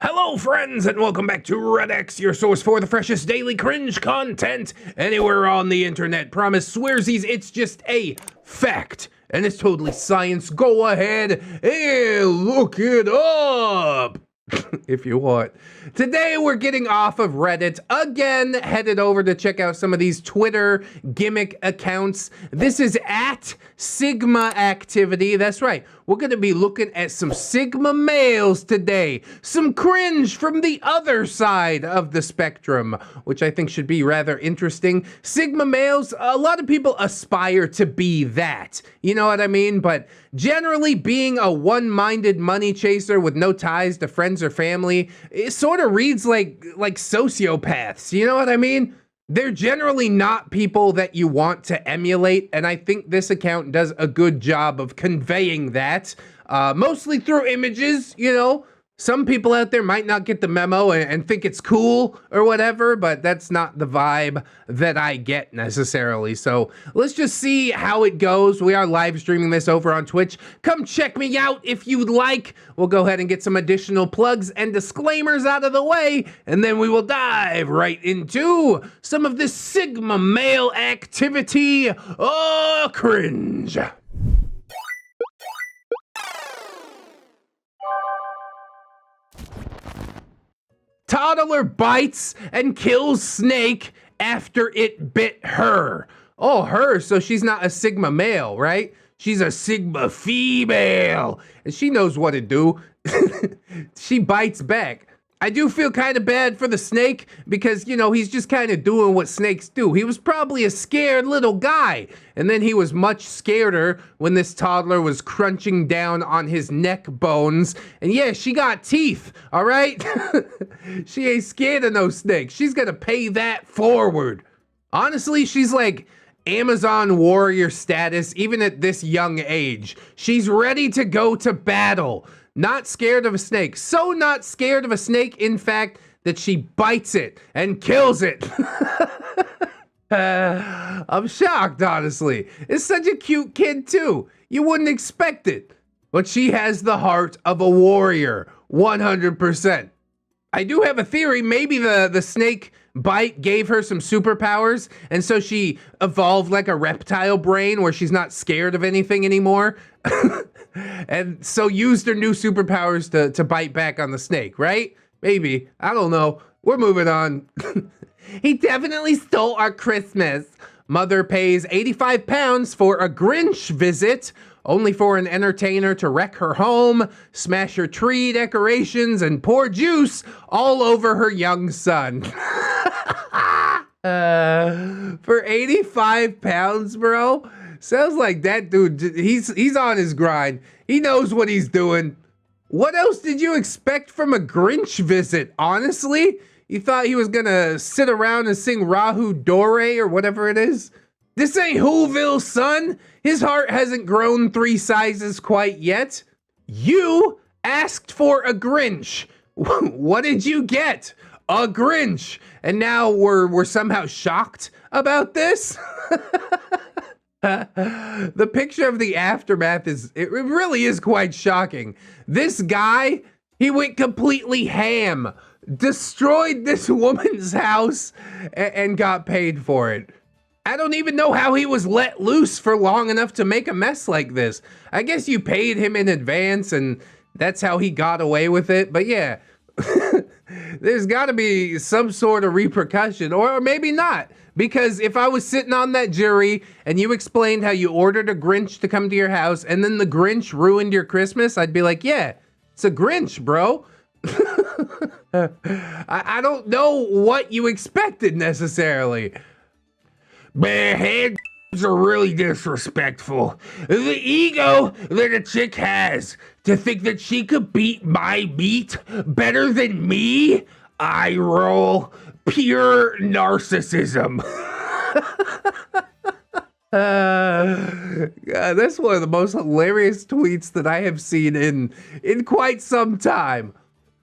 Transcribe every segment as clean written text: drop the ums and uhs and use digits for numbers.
Hello, friends, and welcome back to ReddX, your source for the freshest daily cringe content anywhere on the internet. Promise swearsies, it's just a fact, and it's totally science. Go ahead and look it up if you want. Today, we're getting off of Reddit again, headed over to check out some of these Twitter gimmick accounts. This is at Sigma Activity. That's right. We're going to be looking at some Sigma males today. Some cringe from the other side of the spectrum, which I think should be rather interesting. Sigma males, a lot of people aspire to be that. You know what I mean? But generally, being a one-minded money chaser with no ties to friends or family, it sort of reads like sociopaths. You know what I mean? They're generally not people that you want to emulate, and I think this account does a good job of conveying that, mostly through images, you know. Some people out there might not get the memo and think it's cool or whatever, but that's not the vibe that I get necessarily. So let's just see how it goes. We are live streaming this over on Twitch. Come check me out if you'd like. We'll go ahead and get some additional plugs and disclaimers out of the way, and then we will dive right into some of this Sigma male activity. Oh, cringe. Toddler bites and kills snake after it bit her. Oh, her, so she's not a Sigma male, right? She's a Sigma female, and she knows what to do. She bites back. I do feel kind of bad for the snake because, you know, he's just kind of doing what snakes do. He was probably a scared little guy, and then he was much scareder when this toddler was crunching down on his neck bones. And yeah, she got teeth, all right? She ain't scared of no snake. She's gonna pay that forward. Honestly, she's like Amazon warrior status, even at this young age. She's ready to go to battle. Not scared of a snake. So not scared of a snake, in fact, that she bites it and kills it. I'm shocked, honestly. It's such a cute kid, too. You wouldn't expect it. But she has the heart of a warrior, 100%. I do have a theory. Maybe the snake bite gave her some superpowers, and so she evolved like a reptile brain where she's not scared of anything anymore. And so used her new superpowers to bite back on the snake, right? Maybe. I don't know. We're moving on. He definitely stole our Christmas. Mother pays 85 pounds for a Grinch visit, only for an entertainer to wreck her home, smash her tree decorations, and pour juice all over her young son. For 85 pounds, bro? Sounds like that dude, he's on his grind. He knows what he's doing. What else did you expect from a Grinch visit, honestly? You thought he was gonna sit around and sing Rahu Dore or whatever it is? This ain't Whoville, son. His heart hasn't grown 3 sizes quite yet. You asked for a Grinch. What did you get? A Grinch. And now we're somehow shocked about this? The picture of the aftermath it really is quite shocking. This guy, he went completely ham, destroyed this woman's house, and got paid for it. I don't even know how he was let loose for long enough to make a mess like this. I guess you paid him in advance and that's how he got away with it. But yeah, there's got to be some sort of repercussion, or maybe not. Because if I was sitting on that jury and you explained how you ordered a Grinch to come to your house and then the Grinch ruined your Christmas, I'd be like, yeah, it's a Grinch, bro. I don't know what you expected necessarily. Heads are really disrespectful. The ego that a chick has to think that she could beat my meat better than me? I roll. Pure narcissism. God, that's one of the most hilarious tweets that I have seen in quite some time.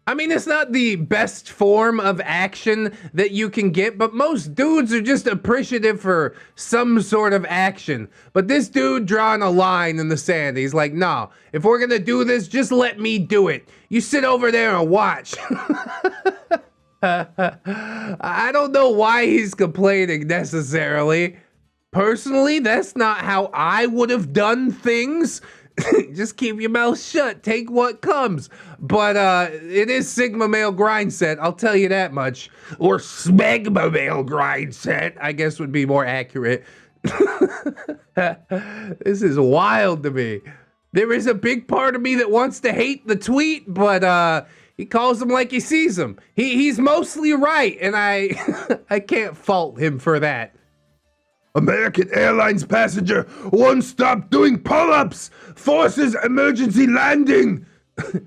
I mean, it's not the best form of action that you can get, but most dudes are just appreciative for some sort of action. But this dude drawing a line in the sand. He's like, nah, if we're gonna do this, just let me do it. You sit over there and watch. I don't know why he's complaining necessarily. Personally, that's not how I would have done things. Just keep your mouth shut. Take what comes. But it is Sigma male grind set. I'll tell you that much. Or Smegma male grind set, I guess would be more accurate. This is wild to me. There is a big part of me that wants to hate the tweet, but he calls him like he sees him. He's mostly right, and I I can't fault him for that. American Airlines passenger won't stop doing pull-ups, forces emergency landing.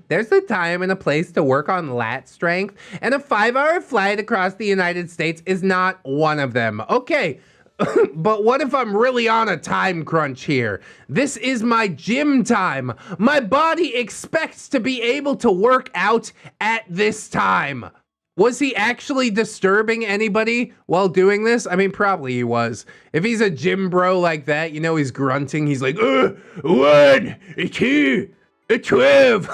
There's a time and a place to work on lat strength, and a 5-hour flight across the United States is not one of them. Okay, but what if I'm really on a time crunch here? This is my gym time. My body expects to be able to work out at this time. Was he actually disturbing anybody while doing this? I mean, probably he was. If he's a gym bro like that, you know, he's grunting. He's like, 1, 2, 12.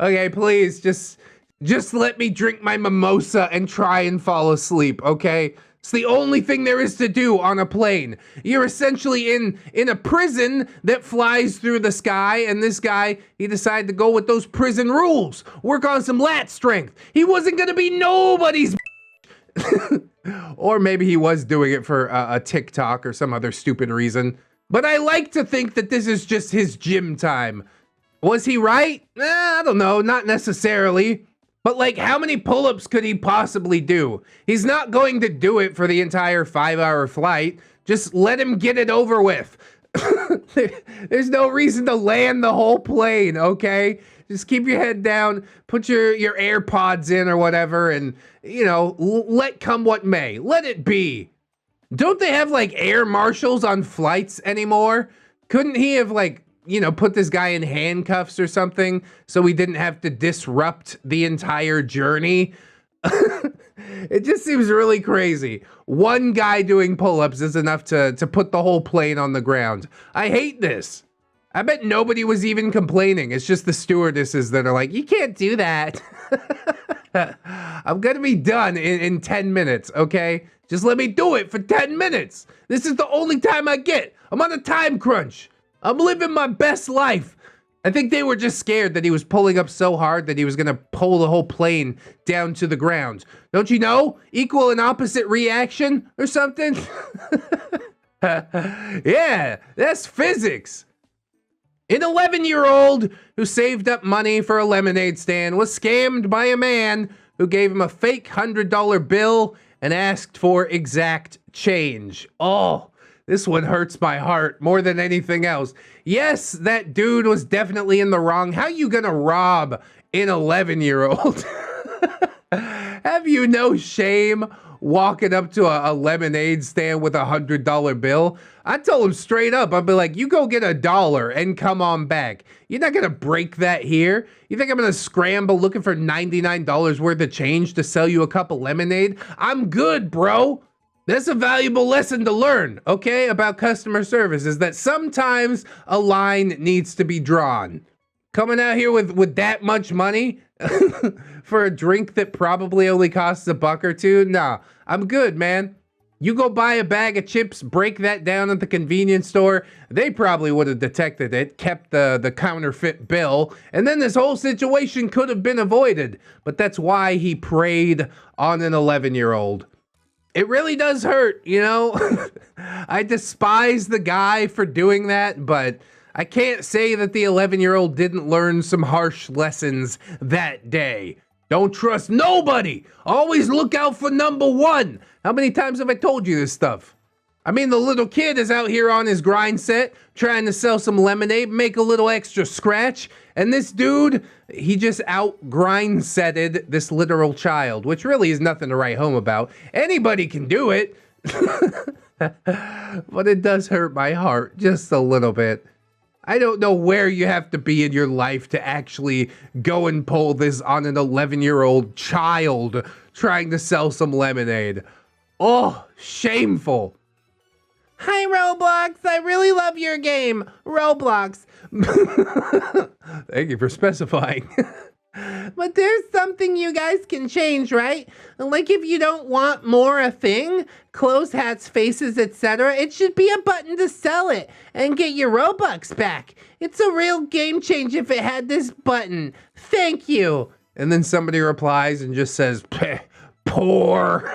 Okay, please, just let me drink my mimosa and try and fall asleep, okay? It's the only thing there is to do on a plane. You're essentially in a prison that flies through the sky, and this guy, he decided to go with those prison rules. Work on some lat strength. He wasn't gonna be nobody's or maybe he was doing it for a TikTok or some other stupid reason. But I like to think that this is just his gym time. Was he right? I don't know, not necessarily. But like, how many pull-ups could he possibly do? He's not going to do it for the entire 5-hour flight. Just let him get it over with. There's no reason to land the whole plane, okay? Just keep your head down, put your AirPods in or whatever, and, you know, let come what may. Let it be. Don't they have, like, air marshals on flights anymore? Couldn't he have, like, you know, put this guy in handcuffs or something so we didn't have to disrupt the entire journey? It just seems really crazy. One guy doing pull-ups is enough to put the whole plane on the ground. I hate this. I bet nobody was even complaining. It's just the stewardesses that are like, you can't do that. I'm gonna be done in 10 minutes, okay? Just let me do it for 10 minutes. This is the only time I get. I'm on a time crunch. I'm living my best life. I think they were just scared that he was pulling up so hard that he was gonna pull the whole plane down to the ground. Don't you know? Equal and opposite reaction or something? Yeah, that's physics. An 11-year-old who saved up money for a lemonade stand was scammed by a man who gave him a fake $100 bill and asked for exact change. Oh, this one hurts my heart more than anything else. Yes, that dude was definitely in the wrong. How you gonna rob an 11-year-old? Have you no shame walking up to a lemonade stand with a $100 bill? I told him straight up, I'd be like, you go get $1 and come on back. You're not gonna break that here. You think I'm gonna scramble looking for $99 worth of change to sell you a cup of lemonade? I'm good, bro. That's a valuable lesson to learn, okay, about customer service, is that sometimes a line needs to be drawn. Coming out here with that much money for a drink that probably only costs $1 or $2? Nah, I'm good, man. You go buy a bag of chips, break that down at the convenience store, they probably would have detected it, kept the counterfeit bill, and then this whole situation could have been avoided. But that's why he preyed on an 11-year-old. It really does hurt, you know? I despise the guy for doing that, but I can't say that the 11-year-old didn't learn some harsh lessons that day. Don't trust nobody. Always look out for number one. How many times have I told you this stuff? I mean, the little kid is out here on his grind set, trying to sell some lemonade, make a little extra scratch. And this dude, he just out grind setted this literal child, which really is nothing to write home about. Anybody can do it. But it does hurt my heart just a little bit. I don't know where you have to be in your life to actually go and pull this on an 11-year-old child trying to sell some lemonade. Oh, shameful. Hi, Roblox. I really love your game. Roblox. Thank you for specifying. But there's something you guys can change, right? Like if you don't want more a thing, clothes, hats, faces, etc., it should be a button to sell it and get your Robux back. It's a real game change if it had this button. Thank you. And then somebody replies and just says, poor.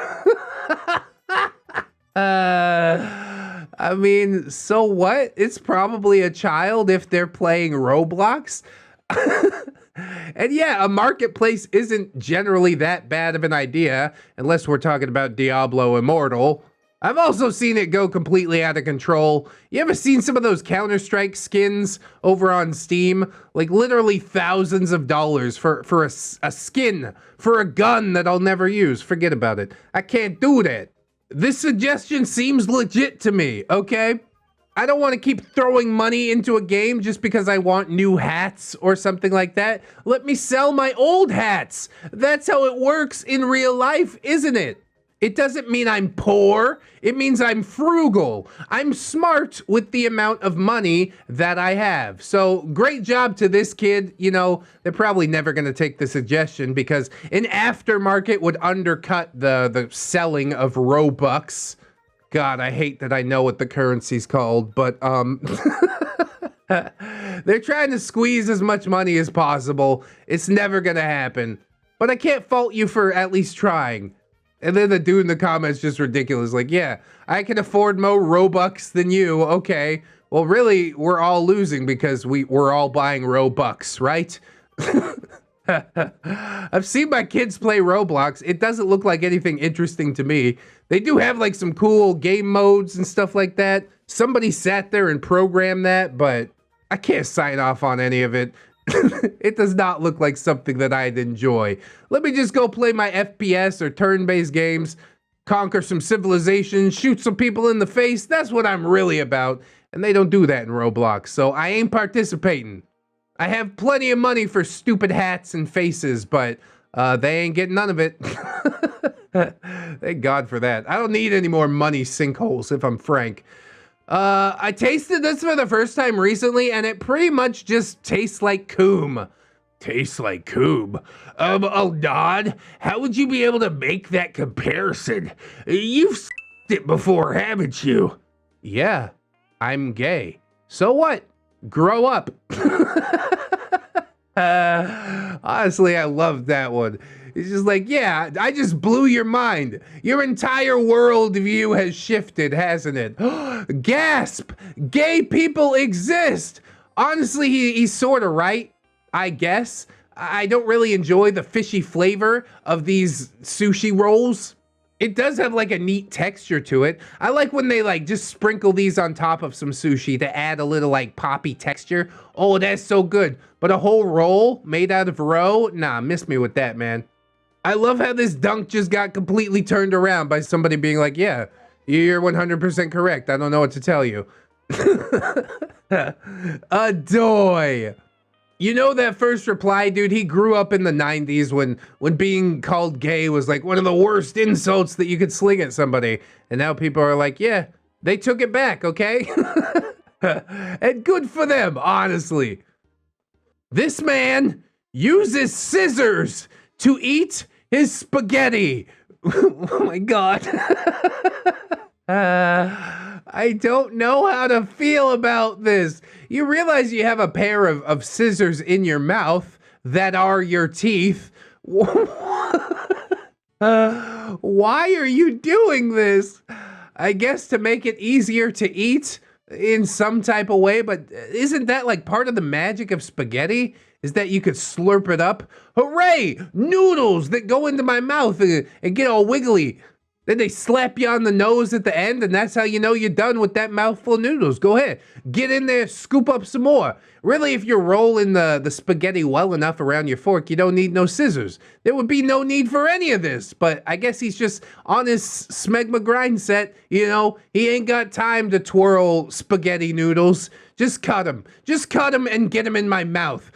I mean, so what? It's probably a child if they're playing Roblox. And yeah, a marketplace isn't generally that bad of an idea, unless we're talking about Diablo Immortal. I've also seen it go completely out of control. You ever seen some of those Counter-Strike skins over on Steam? Like literally thousands of dollars for a skin, for a gun that I'll never use. Forget about it. I can't do that. This suggestion seems legit to me, okay? I don't want to keep throwing money into a game just because I want new hats or something like that. Let me sell my old hats. That's how it works in real life, isn't it? It doesn't mean I'm poor. It means I'm frugal. I'm smart with the amount of money that I have. So great job to this kid. You know, they're probably never going to take the suggestion because an aftermarket would undercut the selling of Robux. God, I hate that I know what the currency's called, but they're trying to squeeze as much money as possible. It's never gonna happen. But I can't fault you for at least trying. And then the dude in the comments just ridiculous, like, yeah, I can afford more Robux than you, okay. Well, really, we're all losing because we're all buying Robux, right? I've seen my kids play Roblox. It doesn't look like anything interesting to me. They do have like some cool game modes and stuff like that. Somebody sat there and programmed that, but I can't sign off on any of it. It does not look like something that I'd enjoy. Let me just go play my FPS or turn-based games, conquer some civilizations, shoot some people in the face. That's what I'm really about. And they don't do that in Roblox, so I ain't participating. I have plenty of money for stupid hats and faces, but they ain't getting none of it. Thank God for that. I don't need any more money sinkholes, if I'm frank. I tasted this for the first time recently, and it pretty much just tastes like coom. Tastes like coom? Oh, Dodd, how would you be able to make that comparison? You've s***ed it before, haven't you? Yeah, I'm gay. So what? Grow up. Honestly, I love that one. It's just like, yeah, I just blew your mind. Your entire worldview has shifted, hasn't it? Gasp! Gay people exist! Honestly, he's sort of right, I guess. I don't really enjoy the fishy flavor of these sushi rolls. It does have like a neat texture to it. I like when they like just sprinkle these on top of some sushi to add a little like poppy texture. Oh, that's so good. But a whole roll made out of roe? Nah, miss me with that, man. I love how this dunk just got completely turned around by somebody being like, yeah, you're 100% correct. I don't know what to tell you. Adoy. You know that first reply, dude, he grew up in the 90s when being called gay was like one of the worst insults that you could sling at somebody. And now people are like, yeah, they took it back, okay? And good for them, honestly. This man uses scissors to eat his spaghetti. Oh my God. I don't know how to feel about this. You realize you have a pair of scissors in your mouth that are your teeth. Why are you doing this? I guess to make it easier to eat in some type of way, but isn't that like part of the magic of spaghetti? Is that you could slurp it up? Hooray! Noodles that go into my mouth and get all wiggly. Then they slap you on the nose at the end, and that's how you know you're done with that mouthful of noodles. Go ahead. Get in there, scoop up some more. Really, if you're rolling the spaghetti well enough around your fork, you don't need no scissors. There would be no need for any of this. But I guess he's just on his smegma grind set. You know, he ain't got time to twirl spaghetti noodles. Just cut him. Just cut him and get him in my mouth.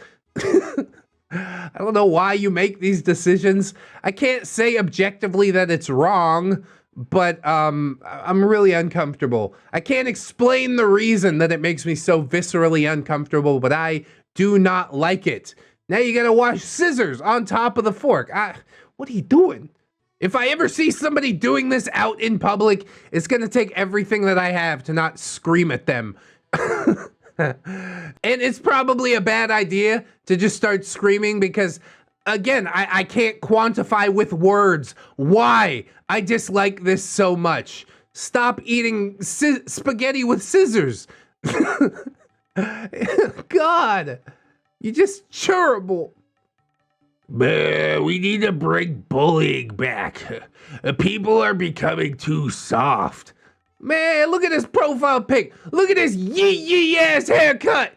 I don't know why you make these decisions. I can't say objectively that it's wrong, but I'm really uncomfortable. I can't explain the reason that it makes me so viscerally uncomfortable, but I do not like it. Now you gotta wash scissors on top of the fork. What are you doing? If I ever see somebody doing this out in public, it's gonna take everything that I have to not scream at them. And it's probably a bad idea to just start screaming because, again, I can't quantify with words why I dislike this so much. Stop eating spaghetti with scissors. God, you're just curable. We need to bring bullying back. People are becoming too soft. Man, look at this profile pic. Look at this yee ass haircut.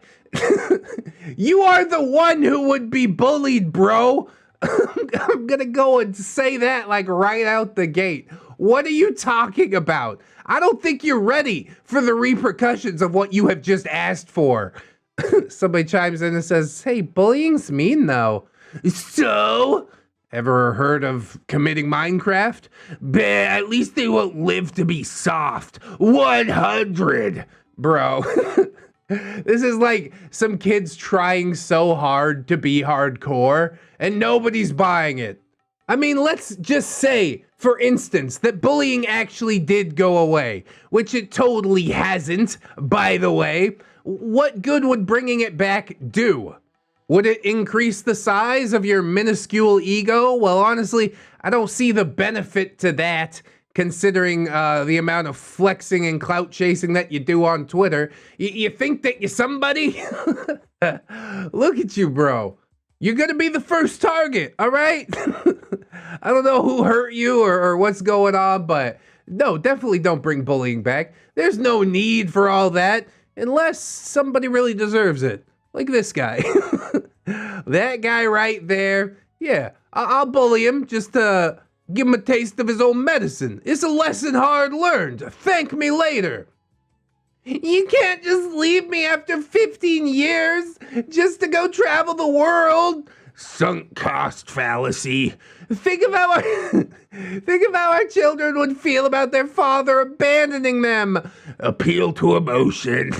You are the one who would be bullied, bro. I'm gonna go and say that like right out the gate. What are you talking about? I don't think you're ready for the repercussions of what you have just asked for. Somebody chimes in and says, hey, bullying's mean though. So? Ever heard of committing Minecraft? At least they won't live to be soft. 100. Bro. This is like some kids trying so hard to be hardcore and nobody's buying it. I mean, let's just say, for instance, that bullying actually did go away, which it totally hasn't, by the way. What good would bringing it back do? Would it increase the size of your minuscule ego? Well, honestly, I don't see the benefit to that, considering the amount of flexing and clout chasing that you do on Twitter. You think that you're somebody? Look at you, bro. You're gonna be the first target, all right? I don't know who hurt you or what's going on, but no, definitely don't bring bullying back. There's no need for all that, unless somebody really deserves it. Like this guy. That guy right there. Yeah, I'll bully him just to give him a taste of his own medicine. It's a lesson hard learned. Thank me later. You can't just leave me after 15 years just to go travel the world. Sunk cost fallacy. Think of how our children would feel about their father abandoning them. Appeal to emotion.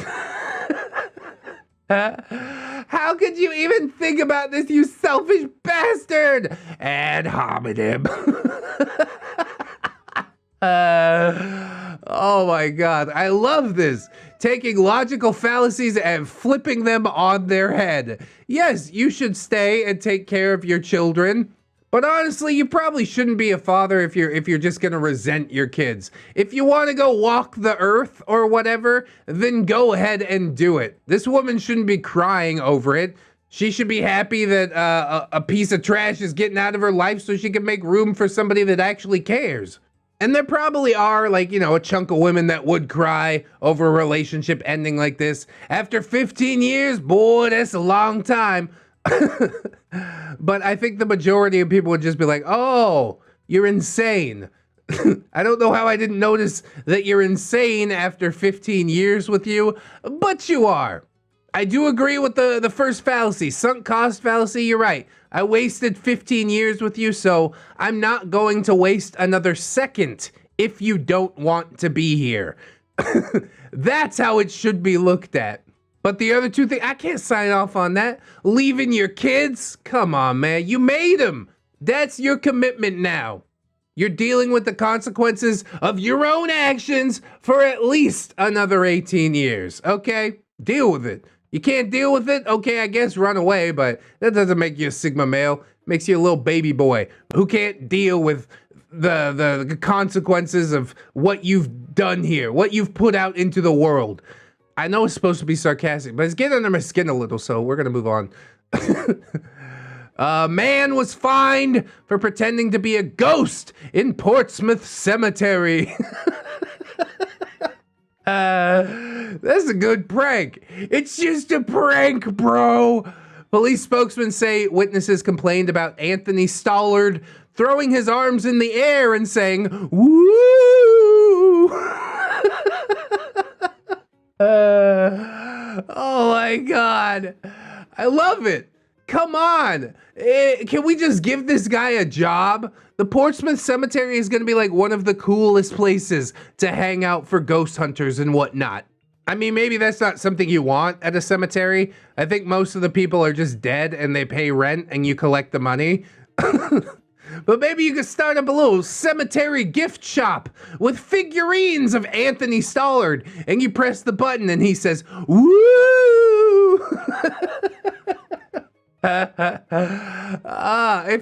How could you even think about this, you selfish bastard? Ad hominem. Oh my God, I love this. Taking logical fallacies and flipping them on their head. Yes, you should stay and take care of your children. But honestly, you probably shouldn't be a father if you're just gonna resent your kids. If you want to go walk the earth or whatever, then go ahead and do it. This woman shouldn't be crying over it. She should be happy that a piece of trash is getting out of her life so she can make room for somebody that actually cares. And there probably are, like, a chunk of women that would cry over a relationship ending like this. After 15 years, boy, that's a long time. But I think the majority of people would just be like, oh, you're insane. I don't know how I didn't notice that you're insane after 15 years with you, but you are. I do agree with the first fallacy, sunk cost fallacy, you're right. I wasted 15 years with you, so I'm not going to waste another second if you don't want to be here. That's how it should be looked at. But the other two things, I can't sign off on that. Leaving your kids? Come on, man. You made them. That's your commitment now. You're dealing with the consequences of your own actions for at least another 18 years, okay? Deal with it. You can't deal with it? Okay, I guess run away, but that doesn't make you a Sigma male. It makes you a little baby boy who can't deal with the consequences of what you've done here, what you've put out into the world. I know it's supposed to be sarcastic, but it's getting under my skin a little, so we're gonna move on. A man was fined for pretending to be a ghost in Portsmouth Cemetery. That's a good prank. It's just a prank, bro. Police spokesman say witnesses complained about Anthony Stollard throwing his arms in the air and saying, woo! Oh my God. I love it. Come on. Can we just give this guy a job? The Portsmouth Cemetery is going to be like one of the coolest places to hang out for ghost hunters and whatnot. I mean, maybe that's not something you want at a cemetery. I think most of the people are just dead and they pay rent and you collect the money. But maybe you could start up a little cemetery gift shop with figurines of Anthony Stollard, and you press the button and he says, woo! If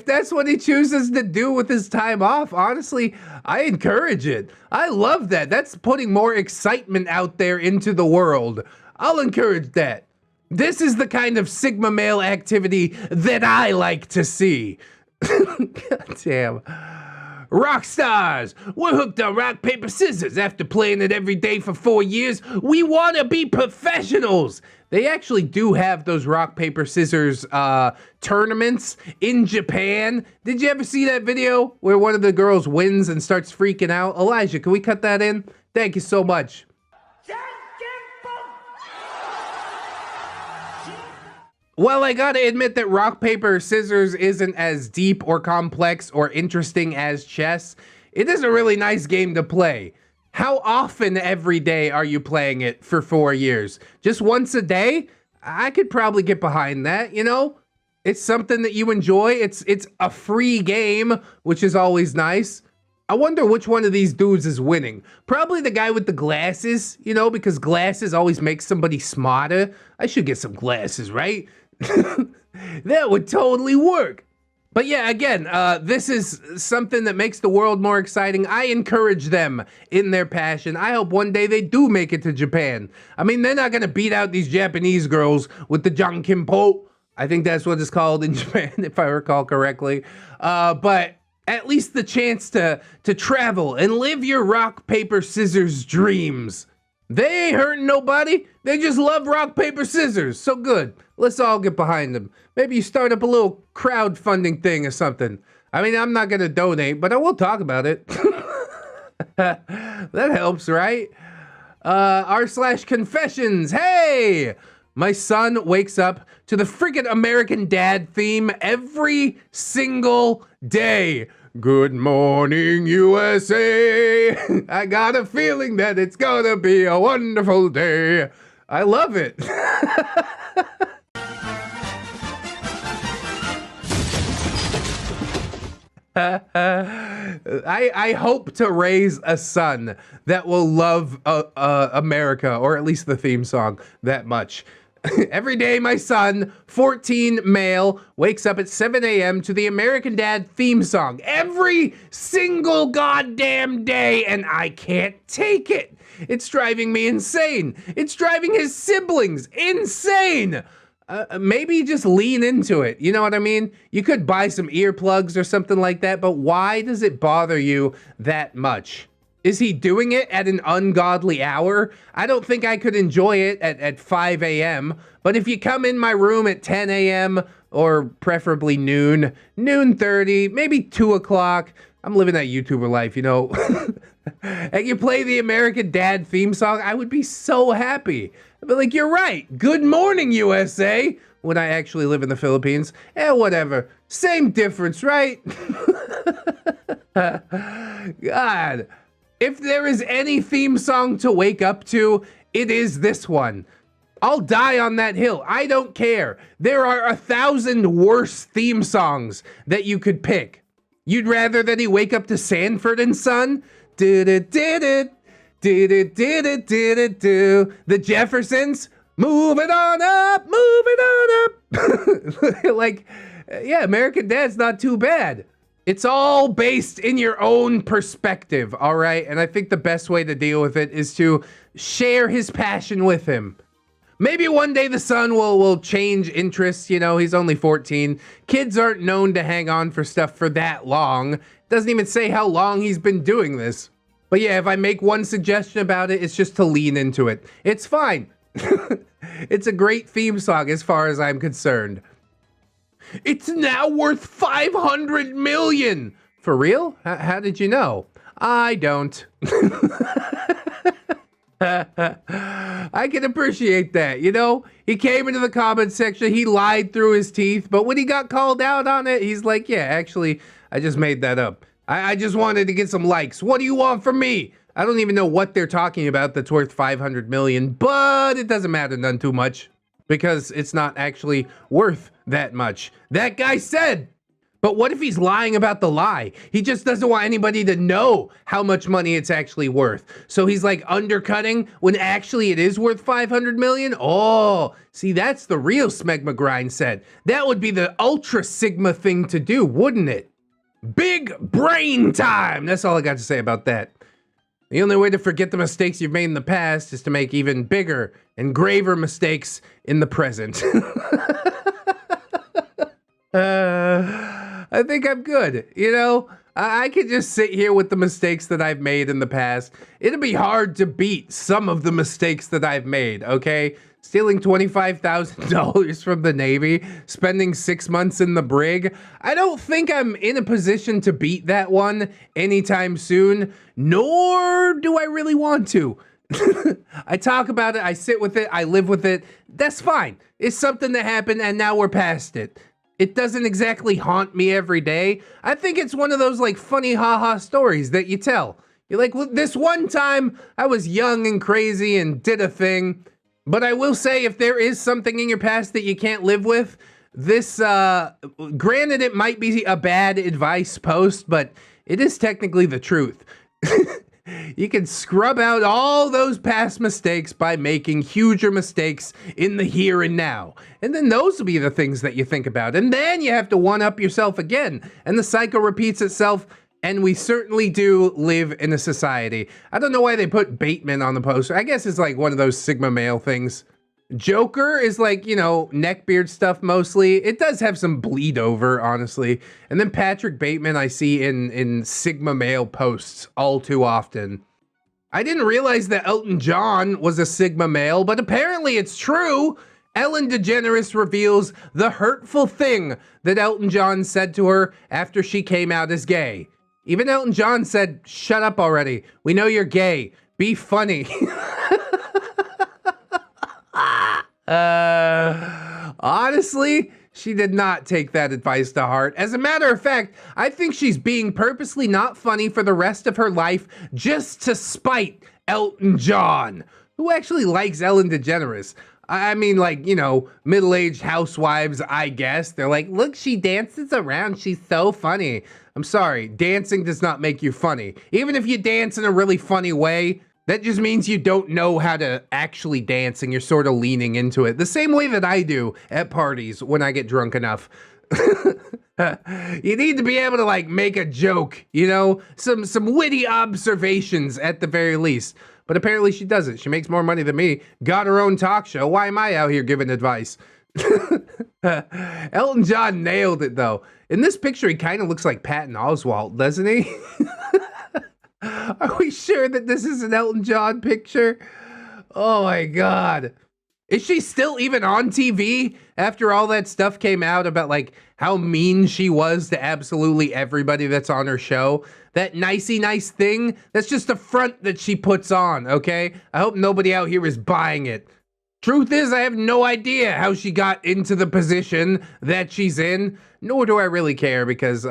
that's what he chooses to do with his time off, honestly, I encourage it. I love that. That's putting more excitement out there into the world. I'll encourage that. This is the kind of Sigma male activity that I like to see. God damn. Rock stars, we're hooked on rock, paper, scissors. After playing it every day for 4 years, we want to be professionals. They actually do have those rock, paper, scissors tournaments in Japan. Did you ever see that video where one of the girls wins and starts freaking out? Elijah, can we cut that in? Thank you so much. Well, I gotta admit that rock, paper, scissors isn't as deep or complex or interesting as chess. It is a really nice game to play. How often every day are you playing it for 4 years? Just once a day? I could probably get behind that, you know? It's something that you enjoy. It's a free game, which is always nice. I wonder which one of these dudes is winning. Probably the guy with the glasses, you know, because glasses always make somebody smarter. I should get some glasses, right? That would totally work. But yeah, again, this is something that makes the world more exciting. I encourage them in their passion. I hope one day they do make it to Japan. I mean, they're not going to beat out these Japanese girls with the Jankimpo. I think that's what it's called in Japan, if I recall correctly. But at least the chance to travel and live your rock, paper, scissors dreams. They ain't hurting nobody. They just love rock, paper, scissors. So good. Let's all get behind them. Maybe you start up a little crowdfunding thing or something. I mean, I'm not going to donate, but I will talk about it. That helps, right? r/slash confessions. Hey! My son wakes up to the freaking American Dad theme every single day. Good morning, USA. I got a feeling that it's gonna be a wonderful day. I love it. I hope to raise a son that will love America, or at least the theme song, that much. Every day, my son, 14 male, wakes up at 7 a.m. to the American Dad theme song. Every single goddamn day, and I can't take it. It's driving me insane. It's driving his siblings insane. Maybe just lean into it. You know what I mean? You could buy some earplugs or something like that, but why does it bother you that much? Is he doing it at an ungodly hour? I don't think I could enjoy it at 5 a.m., but if you come in my room at 10 a.m. or preferably noon 30, maybe 2 o'clock, I'm living that YouTuber life, you know, and you play the American Dad theme song, I would be so happy. I'd be like, you're right. Good morning, USA. When I actually live in the Philippines. Whatever. Same difference, right? God. If there is any theme song to wake up to, it is this one. I'll die on that hill. I don't care. There are 1,000 worse theme songs that you could pick. You'd rather that he wake up to Sanford and Son? Did-it. The Jeffersons? Move it on up. Like, yeah, American Dad's not too bad. It's all based in your own perspective, all right? And I think the best way to deal with it is to share his passion with him. Maybe one day the son will change interests, you know, he's only 14. Kids aren't known to hang on for stuff for that long. Doesn't even say how long he's been doing this. But yeah, if I make one suggestion about it, it's just to lean into it. It's fine. It's a great theme song as far as I'm concerned. It's now worth 500 million. For real? How did you know? I don't. I can appreciate that. You know, he came into the comment section, he lied through his teeth, but when he got called out on it, he's like, yeah, actually, I just made that up. I just wanted to get some likes. What do you want from me? I don't even know what they're talking about that's worth 500 million, but it doesn't matter none too much because it's not actually worth that much. That guy said. But what if he's lying about the lie? He just doesn't want anybody to know how much money it's actually worth. So he's like undercutting when actually it is worth 500 million? Oh, see, that's the real Smegma grind said. That would be the ultra sigma thing to do, wouldn't it? Big brain time! That's all I got to say about that. The only way to forget the mistakes you've made in the past is to make even bigger and graver mistakes in the present. I think I'm good. You know, I could just sit here with the mistakes that I've made in the past. It'd be hard to beat some of the mistakes that I've made, okay? Stealing $25,000 from the Navy, spending 6 months in the brig. I don't think I'm in a position to beat that one anytime soon, nor do I really want to. I talk about it, I sit with it, I live with it. That's fine. It's something that happened and now we're past it. It doesn't exactly haunt me every day. I think it's one of those like funny haha stories that you tell. You're like, well, this one time I was young and crazy and did a thing. But I will say, if there is something in your past that you can't live with, this, granted it might be a bad advice post, but it is technically the truth. You can scrub out all those past mistakes by making huger mistakes in the here and now. And then those will be the things that you think about. And then you have to one-up yourself again. And the cycle repeats itself. And we certainly do live in a society. I don't know why they put Bateman on the poster. I guess it's like one of those Sigma male things. Joker is like, you know, neckbeard stuff mostly. It does have some bleed over, honestly. And then Patrick Bateman I see in Sigma male posts all too often. I didn't realize that Elton John was a Sigma male, but apparently it's true. Ellen DeGeneres reveals the hurtful thing that Elton John said to her after she came out as gay. Even Elton John said, shut up already. We know you're gay. Be funny. Honestly, she did not take that advice to heart. As a matter of fact, I think she's being purposely not funny for the rest of her life just to spite Elton John, who actually likes Ellen DeGeneres. I mean, like, you know, middle-aged housewives, I guess. They're like, look, she dances around. She's so funny. I'm sorry, dancing does not make you funny. Even if you dance in a really funny way, that just means you don't know how to actually dance and you're sort of leaning into it. The same way that I do at parties when I get drunk enough. You need to be able to like make a joke, you know, some witty observations at the very least. But apparently she doesn't. She makes more money than me. Got her own talk show. Why am I out here giving advice? Elton John nailed it though. In this picture, he kind of looks like Patton Oswalt, doesn't he? Are we sure that this is an Elton John picture? Oh my God. Is she still even on TV after all that stuff came out about like how mean she was to absolutely everybody that's on her show? That nicey nice thing, that's just a front that she puts on, okay? I hope nobody out here is buying it. Truth is, I have no idea how she got into the position that she's in, nor do I really care because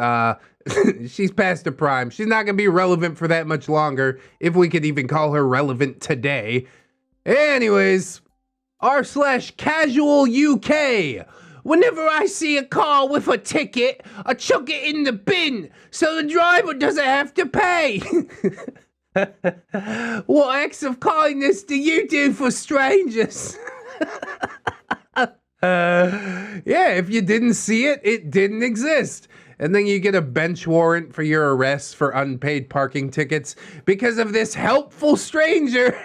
she's past her prime. She's not gonna be relevant for that much longer, if we could even call her relevant today. Anyways, r/casual UK. Whenever I see a car with a ticket, I chuck it in the bin so the driver doesn't have to pay. What acts of kindness do you do for strangers? Yeah, if you didn't see it, it didn't exist. And then you get a bench warrant for your arrest for unpaid parking tickets because of this helpful stranger.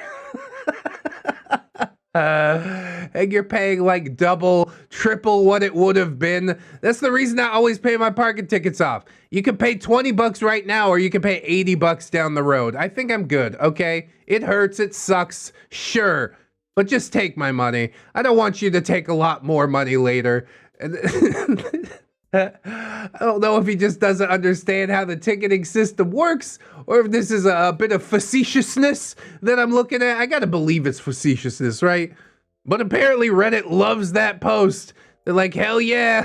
And you're paying like double, triple what it would have been. That's the reason I always pay my parking tickets off. You can pay 20 bucks right now or you can pay 80 bucks down the road. I think I'm good, okay? It hurts, it sucks, sure. But just take my money. I don't want you to take a lot more money later. I don't know if he just doesn't understand how the ticketing system works, or if this is a bit of facetiousness that I'm looking at. I gotta believe it's facetiousness, right? But apparently Reddit loves that post. They're like, hell yeah.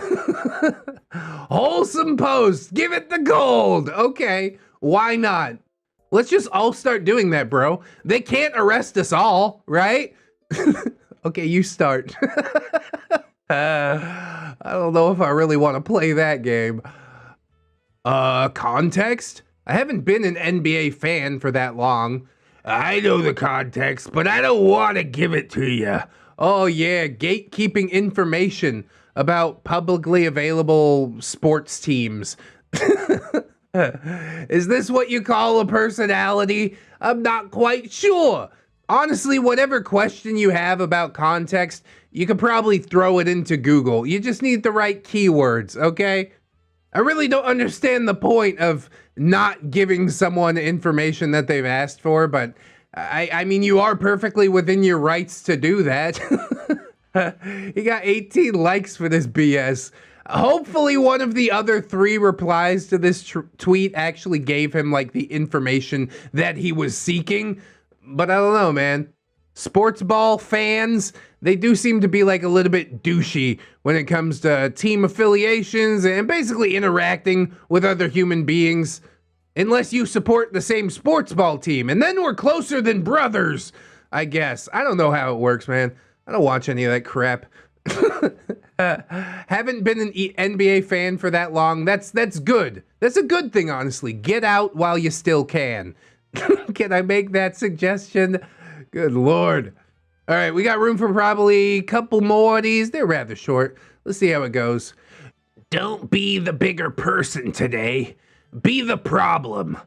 Wholesome post. Give it the gold. Okay, why not? Let's just all start doing that, bro. They can't arrest us all, right? Okay, you start. I don't know if I really want to play that game. Context? I haven't been an NBA fan for that long. I know the context, but I don't want to give it to you. Oh yeah, gatekeeping information about publicly available sports teams. Is this what you call a personality? I'm not quite sure. Honestly, whatever question you have about context, you could probably throw it into Google. You just need the right keywords, okay? I really don't understand the point of not giving someone information that they've asked for, but I mean, you are perfectly within your rights to do that. He got 18 likes for this BS. Hopefully one of the other 3 replies to this tweet actually gave him like the information that he was seeking. But I don't know, man. Sports ball fans, they do seem to be like a little bit douchey when it comes to team affiliations and basically interacting with other human beings. Unless you support the same sports ball team, and then we're closer than brothers, I guess. I don't know how it works, man. I don't watch any of that crap. Haven't been an NBA fan for that long. That's good. That's a good thing, honestly. Get out while you still can. Can I make that suggestion? Good Lord. All right, we got room for probably a couple more of these. They're rather short. Let's see how it goes. Don't be the bigger person today. Be the problem.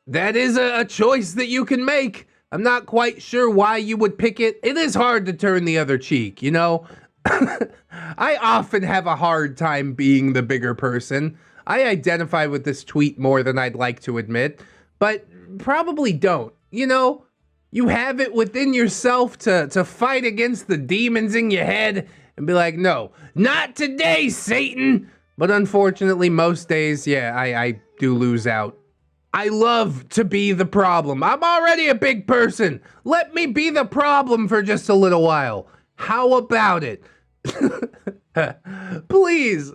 That is a choice that you can make. I'm not quite sure why you would pick it. It is hard to turn the other cheek, you know? I often have a hard time being the bigger person. I identify with this tweet more than I'd like to admit, but probably don't. You know, you have it within yourself to fight against the demons in your head and be like, no, not today, Satan. But unfortunately, most days, yeah, I do lose out. I love to be the problem. I'm already a big person. Let me be the problem for just a little while. How about it? Please.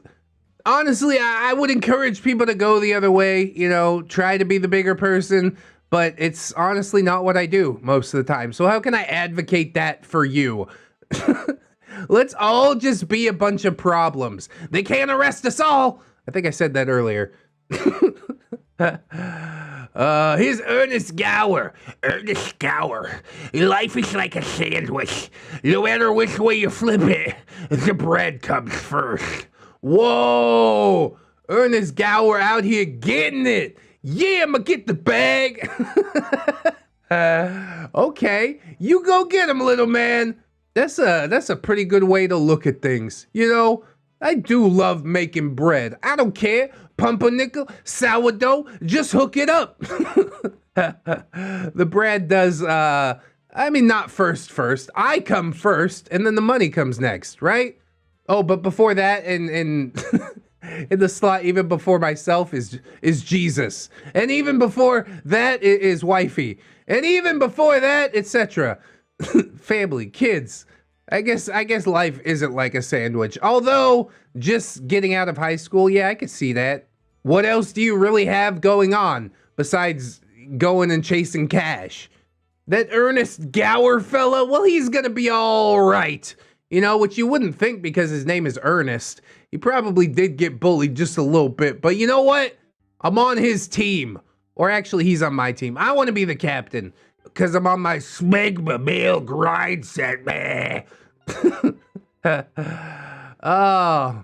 Honestly, I would encourage people to go the other way, you know, try to be the bigger person, but it's honestly not what I do most of the time. So how can I advocate that for you? Let's all just be a bunch of problems. They can't arrest us all. I think I said that earlier. Here's Ernest Gower. Ernest Gower. Life is like a sandwich. No matter which way you flip it, the bread comes first. Whoa! Ernest Gower out here getting it. Yeah, I'ma get the bag. Okay, you go get him, little man. That's a pretty good way to look at things. You know, I do love making bread. I don't care. Pumpernickel, sourdough, just hook it up. The bread does, I mean, not first. I come first, and then the money comes next, right? Oh, but before that, in in the slot, even before myself, is Jesus. And even before that is wifey. And even before that, etc. Family, kids. I guess life isn't like a sandwich. Although, just getting out of high school, yeah, I could see that. What else do you really have going on besides going and chasing cash? That Ernest Gower fella, well, he's gonna be all right. You know, which you wouldn't think because his name is Ernest. He probably did get bullied just a little bit, but you know what? I'm on his team. Or actually, he's on my team. I want to be the captain because I'm on my smegma male grind set, man. Oh.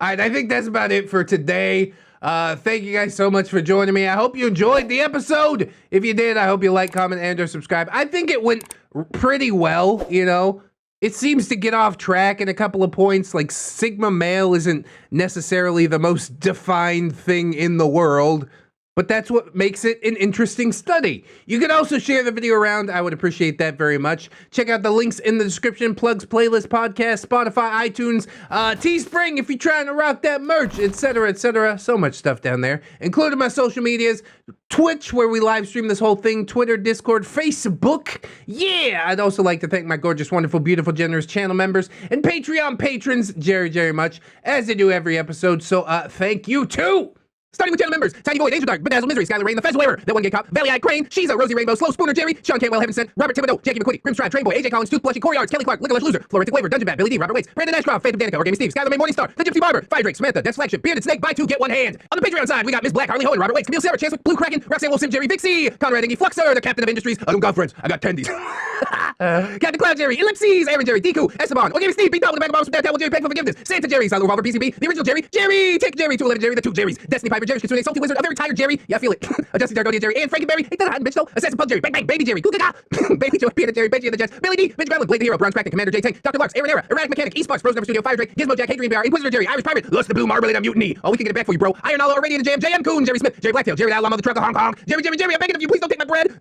All right, I think that's about it for today. Thank you guys so much for joining me. I hope you enjoyed the episode. If you did, I hope you like, comment, and or subscribe. I think it went pretty well, you know. It seems to get off track in a couple of points, like Sigma male isn't necessarily the most defined thing in the world, but that's what makes it an interesting study. You can also share the video around. I would appreciate that very much. Check out the links in the description, plugs, playlist, podcast, Spotify, iTunes, Teespring if you're trying to rock that merch, etc., etc. So much stuff down there, including my social medias, Twitch, where we live stream this whole thing, Twitter, Discord, Facebook. Yeah, I'd also like to thank my gorgeous, wonderful, beautiful, generous channel members and Patreon patrons, very much, as they do every episode. So thank you too. Starting with channel members: Tiny Void, Angel Dark, Bedazzle, Misery, Skylar Rain, The Fezweaver, That One Gay Cop, Valley Eye, Crane, Shiza, Rosie Rainbow, Slow Spooner, Jerry, Sean Cantwell, Heaven Sent, Robert Thibodeau, Jackie McQuitty, Grimstride, Trainboy, AJ Collins, Toothblushy, Corey Arts, Kelly Clark, Lickalish Loser, Florentic Flavor, Dungeon Bat, Billy D, Robert Waits, Brandon Ashcroft, Phantom Danica, Orgamy Steve, Skylar May Morningstar, The Gypsy Barber, Fire Drake, Samantha, Dex Flagship, Bearded Snake, Buy Two, Get One Hand. On the Patreon side, we got Miss Black, Harley Hohen, Robert Waits, Camille Sarah, Chancellor, Blue Kraken, Roxanne Wilson, Jerry Vixie, Conrad Ingy, Fluxer, the Captain of Industries, I don't got friends, I got tendies. Captain Cloud Jerry, Ellipses, Aaron Jerry, Deku, Esteban, Orgamy Steve, Beat Down with the Bag of Bombs from Downtown, Jerry, Peg for Forgiveness, Santa Jerry, Silent Revolver, PCB, The Original Jerry, Jerry, Tick Jerry, 211 Jerry, The Two Jerrys, Destiny Piper, Jerry, Kitsune, Salty Wizard, A Very Tired Jerry, yeah, I feel it. Justin Dargonia Jerry, and Frankenberry, ain't that a hot bitch though? Assassin Pug Jerry, Bang Bang, Baby Jerry, Kuka, Baby Joe, Peanut Jerry, Benji and the Jets, Billy D, Midge Gremlin, Blade the Hero, Bronze Kraken, Commander J Tank, Dr. Lux, Aaron Era, Erratic Mechanic, Eastbox, Frozen Never Studio, Fire Drake, Gizmo Jack, Hadrian BR, Inquisitor Jerry, Irish Pirate, Lust the Blue, Marmalade, Mutiny. Oh, we can get it back for you, bro. Iron Hollow, Radiant Jam, JM Coon, Jerry Smith, Jerry Blacktail, Jerry Llama, the Trucker, Hong Kong, Jerry, I'm begging of you, please don't take my bread.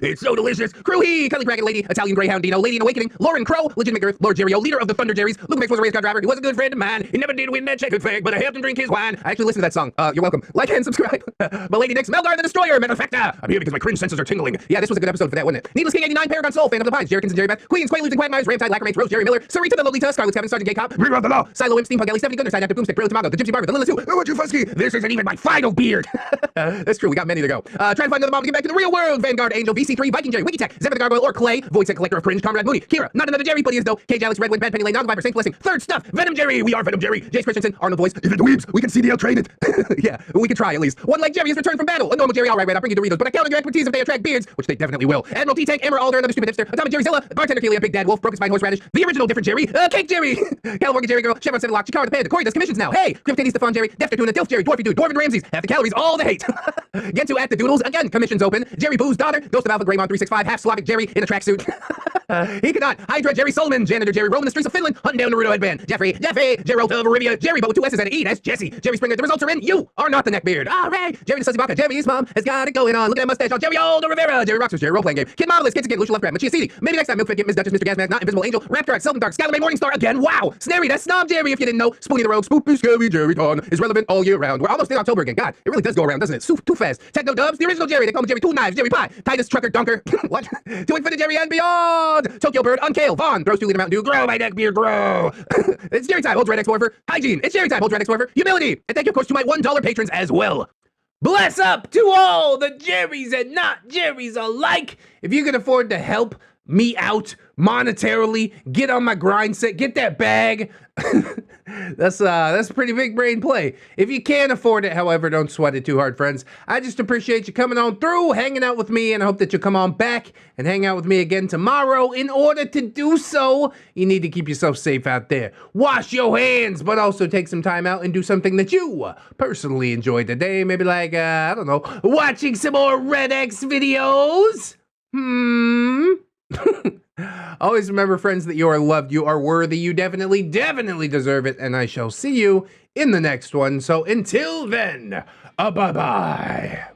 It's so delicious. Cruhy, Kelly Kraken Lady, Italian Greyhound Dino, Lady in Awakening, Lauren Crow, Legitimate Girth, Lord Jerry O, leader of the Thunder Jerrys. Luke Mix was a race car driver. He was a good friend of mine. He never did win that checkered flag, but I helped him drink his wine. I actually listened to that song. You're welcome. Like and subscribe. But Lady Nix, Melgar the Destroyer, matter of fact, I'm here because my cringe senses are tingling. Yeah, this was a good episode for that, wasn't it? Needless King 89, Paragon Soul, Fan of the Pines, Jerrykins and Jerry Beth, Queens, Quaaludes and Quagmires, Ramtide, Lackermates, Rose, Jerry Miller, Sarita the Lolita, Scarlet's Kevin, Sergeant Gay Cop, Rewrote the Law, Silo Imp, Steampunk Ellie, Stephanie Gunner, Side Active Boomstick, Brilliant Tomago, the Gypsy Barber, the Lilith Sue, what you Fusky? This isn't even my final beard. That's true, we got many to go. Trying to find another mom to get back to the real world. Vanguard, Angel, VC3, Viking Jerry, Wikitech, Zephyr the Gargoyle, or Clay, Void Set Collector of Cringe, Comrade Mooney, Kira, not another Jerry, but he is though, Cage Alex, Redwind, Bad Penny Lane, Nog Viper, Saint Blessing, Third Stuff, Venom Jerry, we are Venom Jerry, Jace Christensen, Arnold Voice, even the weebs, we can see the traded. Yeah, we can try at least. One Leg Jerry is returned from battle. A normal Jerry, alright, I'll bring you Doritos, but I count on your expertise if they attract beards, which they definitely will. Admiral T-Tank, Emmer Alder, another stupid hipster, Atomic Jerry Zilla, Bartender Kelia, Big Dad Wolf, Broken Spine Horseradish, the original different Jerry, Cake Jerry, California Jerry Girl, Chevron 7 Lock, Chikara the Panda, Corey does commissions now. Hey, Griff Titty, Stefan Jerry, Defter Tuna, Dilf Jerry, Dwarfy Dude, Dwarven Ramses, half the calories, all the hate. Get to at the Doodles, again, commissions open. Jerry Boo's daughter, Ghost of Alpha Greymon 365, half Slavic Jerry in a tracksuit. He cannot. Hydra Jerry Solomon, Janitor Jerry, roaming the streets of Finland, hunting down Naruto headband. Jeffy, Geralt of Arivia, Jerry, but with two S's and an E, that's Jesse. Jerry Springer, the results are in. You are not the neckbeard. All right. Jerry the Sussy Baka, Jerry's mom has got it going on. Look at that mustache on Jerry Aldo Rivera, Jerry Rockstars, Jerry Role-Playing Game, Kid Marvelous, Kids Again, Lucia Lovecraft, Machia CD. Maybe next time, Milk Fit, Miss Duchess, Mr. Gasmask, Not Invisible Angel, Raptor, Seldom Dark, Skylar May Morningstar again. Wow. Snary, that's Snob Jerry if you didn't know. Spoonie the Rogue, Spoopy Scary Jerry Ton is relevant all year round. We're almost in October again. God, it really does go around, doesn't it? Too fast. Techno Dubs, the original Jerry. They call him Jerry Two Knives, Jerry Pie, Titus Trucker Dunker. What? To Infinite Jerry and beyond. Tokyo Bird, Unkale, Vaughn, throws 2 liter Mountain Dew, grow my neckbeard, grow. It's Jerry time, holds ReddX Warfare. Hygiene, it's Jerry time, holds ReddX Warfare. Humility, and thank you of course to my $1 patrons as well. Bless up to all the Jerrys and not Jerrys alike. If you can afford to help me out monetarily, get on my grind set, get that bag. That's a pretty big brain play. If you can't afford it, however, don't sweat it too hard, friends. I just appreciate you coming on through, hanging out with me, and I hope that you'll come on back and hang out with me again tomorrow. In order to do so, you need to keep yourself safe out there. Wash your hands, but also take some time out and do something that you personally enjoy today. Maybe like, I don't know, watching some more ReddX videos? Always remember, friends, that you are loved, you are worthy, you definitely deserve it, and I shall see you in the next one. So until then, bye-bye.